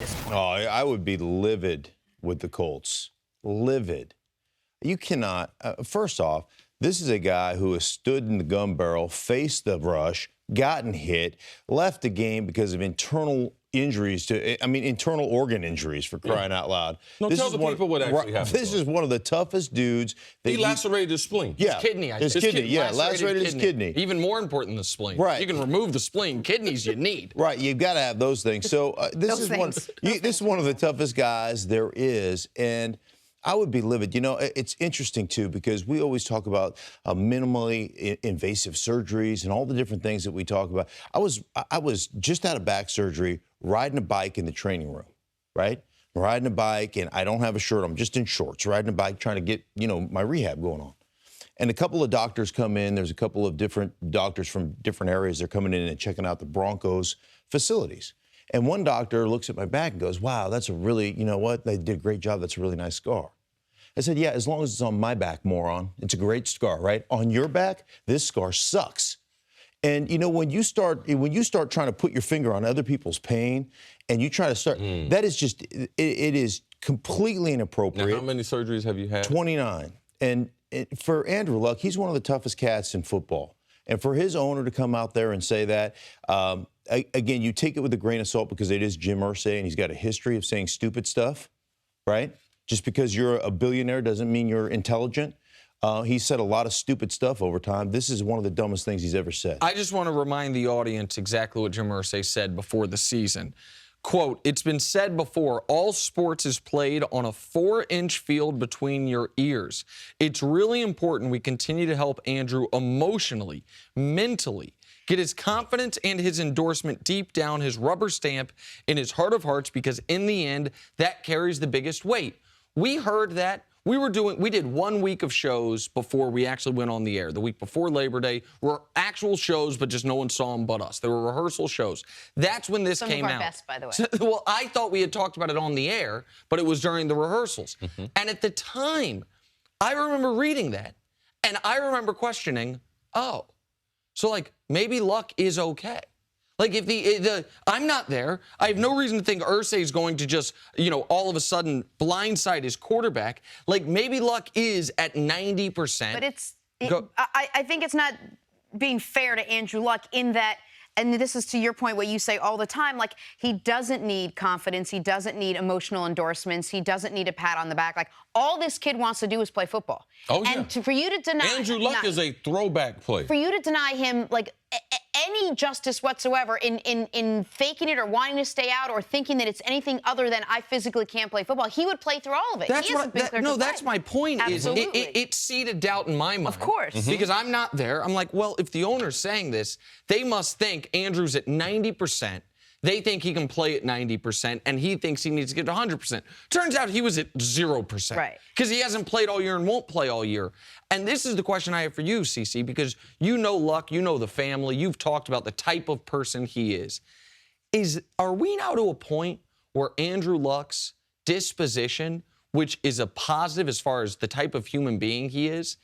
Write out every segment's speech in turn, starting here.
Oh, I would be livid with the Colts. Livid. You cannot. First off, this is a guy who has stood in the gun barrel, faced the rush, gotten hit, left the game because of internal injuries internal organ injuries, for crying out loud. No, tell the people what actually happened. This is one of the toughest dudes. He lacerated his spleen. Yeah. His kidney, I think. His kidney, yeah. Lacerated his kidney. Even more important than the spleen. Right. You can remove the spleen. Kidneys you need. Right. You've got to have those things. So this is one of the toughest guys there is. And I would be livid. You know, it's interesting, too, because we always talk about minimally invasive surgeries and all the different things that we talk about. I was just out of back surgery, riding a bike in the training room, right? Riding a bike, and I don't have a shirt. I'm just in shorts, riding a bike, trying to get, my rehab going on. And a couple of doctors come in. There's a couple of different doctors from different areas. They're coming in and checking out the Broncos facilities. And one doctor looks at my back and goes, wow, that's a really, you know what? They did a great job. That's a really nice scar. I said, yeah, as long as it's on my back, moron. It's a great scar, right? On your back, this scar sucks. And, when you start trying to put your finger on other people's pain and you try to start, that is just, it is completely inappropriate. Now, how many surgeries have you had? 29. And for Andrew Luck, he's one of the toughest cats in football. And for his owner to come out there and say that, again, you take it with a grain of salt because it is Jim Irsay and he's got a history of saying stupid stuff, right? Just because you're a billionaire doesn't mean you're intelligent. He said a lot of stupid stuff over time. This is one of the dumbest things he's ever said. I just want to remind the audience exactly what Jim Irsay said before the season. Quote, it's been said before, all sports is played on a 4-inch field between your ears. It's really important we continue to help Andrew emotionally, mentally, get his confidence and his endorsement deep down, his rubber stamp in his heart of hearts, because in the end, that carries the biggest weight. We heard that. We did 1 week of shows before we actually went on the air. The week before Labor Day were actual shows, but just no one saw them but us. They were rehearsal shows. That's when this came out. Some of our best, by the way. So, well, I thought we had talked about it on the air, but it was during the rehearsals. And at the time, I remember reading that, and I remember questioning, oh, so maybe Luck is okay. If I'm not there, I have no reason to think Irsay is going to just, all of a sudden blindside his quarterback. Maybe Luck is at 90%. But I think it's not being fair to Andrew Luck in that, and this is to your point, what you say all the time, he doesn't need confidence. He doesn't need emotional endorsements. He doesn't need a pat on the back. All this kid wants to do is play football. Oh, yeah. And for you to deny... Andrew Luck is a throwback player. For you to deny him, any justice whatsoever in faking it or wanting to stay out or thinking that it's anything other than I physically can't play football, he would play through all of it. That's my point. Absolutely. It seeded doubt in my mind. Of course. Because I'm not there. I'm like, well, if the owner's saying this, they must think Andrew's at 90%. They think he can play at 90%, and he thinks he needs to get to 100%. Turns out he was at 0%. Right. Because he hasn't played all year and won't play all year. And this is the question I have for you, CC, because you know Luck, you know the family, you've talked about the type of person he is. Are we now to a point where Andrew Luck's disposition, which is a positive as far as the type of human being he is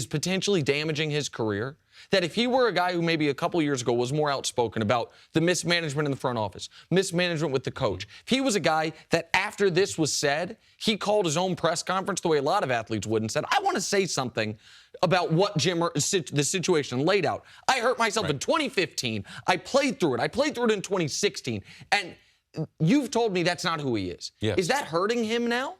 potentially damaging his career? That if he were a guy who maybe a couple years ago was more outspoken about the mismanagement in the front office, mismanagement with the coach, if he was a guy that after this was said, he called his own press conference the way a lot of athletes would and said, I want to say something about what the situation laid out. I hurt myself in 2015. I played through it. I played through it in 2016. And you've told me that's not who he is. Yes. Is that hurting him now?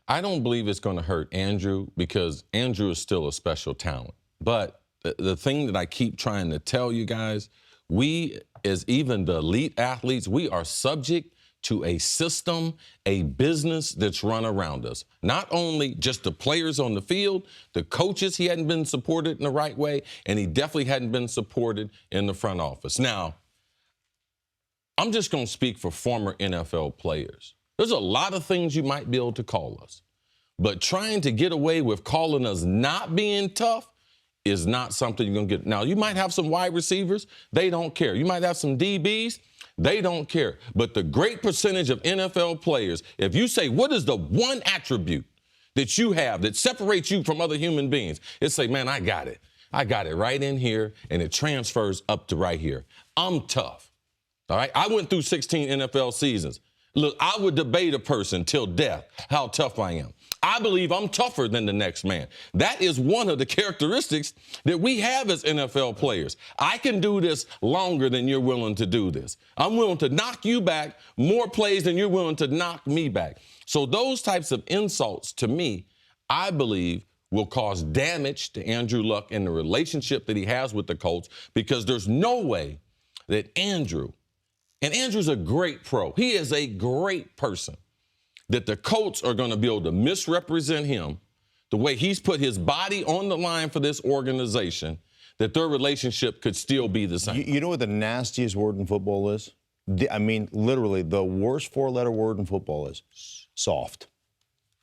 I don't believe it's going to hurt Andrew because Andrew is still a special talent. But the thing that I keep trying to tell you guys, we, as even the elite athletes, we are subject to a system, a business that's run around us. Not only just the players on the field, the coaches, he hadn't been supported in the right way, and he definitely hadn't been supported in the front office. Now, I'm just going to speak for former NFL players. There's a lot of things you might be able to call us, but trying to get away with calling us not being tough is not something you're going to get. Now, you might have some wide receivers. They don't care. You might have some DBs. They don't care. But the great percentage of NFL players, if you say, what is the one attribute that you have that separates you from other human beings? It's say, man, I got it. I got it right in here, and it transfers up to right here. I'm tough. All right? I went through 16 NFL seasons. Look, I would debate a person till death how tough I am. I believe I'm tougher than the next man. That is one of the characteristics that we have as NFL players. I can do this longer than you're willing to do this. I'm willing to knock you back more plays than you're willing to knock me back. So those types of insults, to me, I believe will cause damage to Andrew Luck and the relationship that he has with the Colts, because there's no way that Andrew's a great pro. He is a great person, that the Colts are going to be able to misrepresent him the way he's put his body on the line for this organization, that their relationship could still be the same. You know what the nastiest word in football is? I mean, literally, the worst four-letter word in football is soft.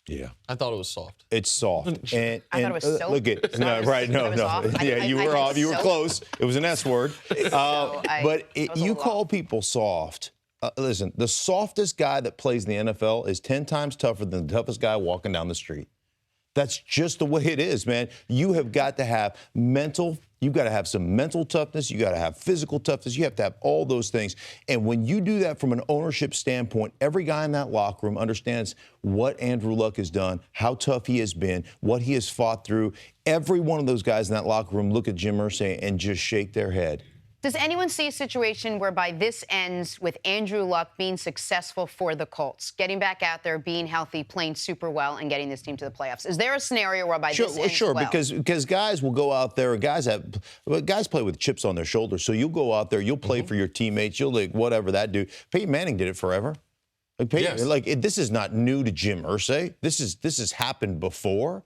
Yeah. I thought it was soft. It's soft. And I thought it was soap. Look at no, right? No, no. Yeah, you were off. You were close. It was an S word. You call people soft. Listen, the softest guy that plays in the NFL is 10 times tougher than the toughest guy walking down the street. That's just the way it is, man. You have got to have you've got to have some mental toughness. You got to have physical toughness. You have to have all those things. And when you do that from an ownership standpoint, every guy in that locker room understands what Andrew Luck has done, how tough he has been, what he has fought through. Every one of those guys in that locker room look at Jim Irsay and just shake their head. Does anyone see a situation whereby this ends with Andrew Luck being successful for the Colts, getting back out there, being healthy, playing super well, and getting this team to the playoffs? Is there a scenario whereby this ends well? Because guys will go out there, guys play with chips on their shoulders. So you'll go out there, you'll play for your teammates, you'll like whatever that do. Peyton Manning did it forever. This is not new to Jim Irsay. This has happened before.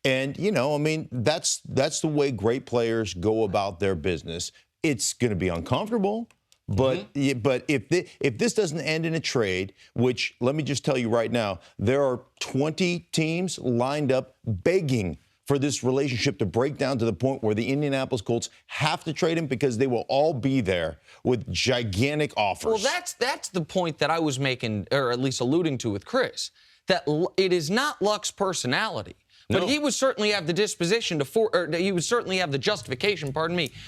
And, you know, I mean, that's the way great players go about their business. It's going to be uncomfortable, but if this doesn't end in a trade, which let me just tell you right now, there are 20 teams lined up begging for this relationship to break down to the point where the Indianapolis Colts have to trade him, because they will all be there with gigantic offers. Well, that's the point that I was making, or at least alluding to with Chris, that it is not Luck's personality. But he would certainly have the disposition he would certainly have the justification,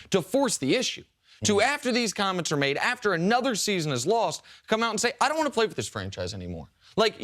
to force the issue. To, after these comments are made, after another season is lost, come out and say, I don't want to play for this franchise anymore. Like,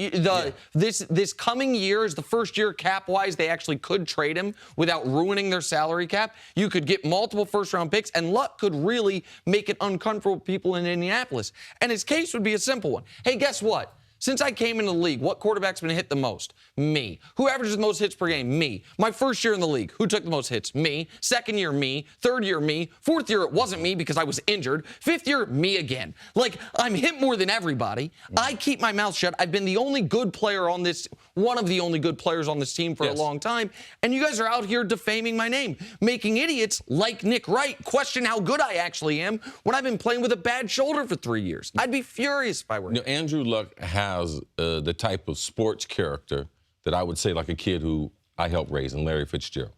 this coming year is the first year cap-wise they actually could trade him without ruining their salary cap. You could get multiple first-round picks, and Luck could really make it uncomfortable for people in Indianapolis. And his case would be a simple one. Hey, guess what? Since I came into the league, what quarterback's been hit the most? Me. Who averages the most hits per game? Me. My first year in the league, who took the most hits? Me. Second year, me. Third year, me. Fourth year, it wasn't me because I was injured. Fifth year, me again. Like, I'm hit more than everybody. I keep my mouth shut. I've been the only good player on this, one of the only good players on this team for a long time. And you guys are out here defaming my name, making idiots like Nick Wright question how good I actually am when I've been playing with a bad shoulder for 3 years. I'd be furious if I were. Andrew Luck has the type of sports character that I would say like a kid who I helped raise, in Larry Fitzgerald.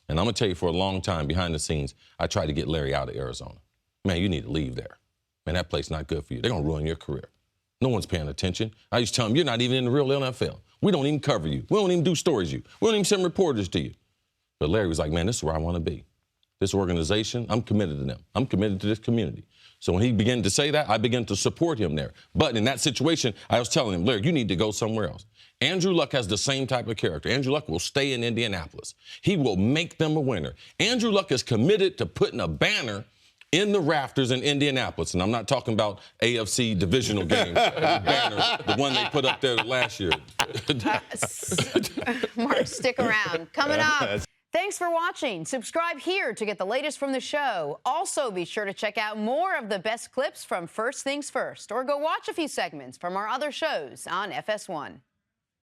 And I'm going to tell you, for a long time, behind the scenes, I tried to get Larry out of Arizona. Man, you need to leave there. Man, that place not good for you. They're going to ruin your career. No one's paying attention. I used to tell him, you're not even in the real NFL. We don't even cover you. We don't even do stories you. We don't even send reporters to you. But Larry was like, man, this is where I want to be. This organization, I'm committed to them. I'm committed to this community. So when he began to say that, I began to support him there. But in that situation, I was telling him, Larry, you need to go somewhere else. Andrew Luck has the same type of character. Andrew Luck will stay in Indianapolis. He will make them a winner. Andrew Luck is committed to putting a banner in the rafters in Indianapolis. And I'm not talking about AFC divisional game banner, the one they put up there last year. Mark, stick around. Coming up. Thanks for watching. Subscribe here to get the latest from the show. Also, be sure to check out more of the best clips from First Things First, or go watch a few segments from our other shows on FS1.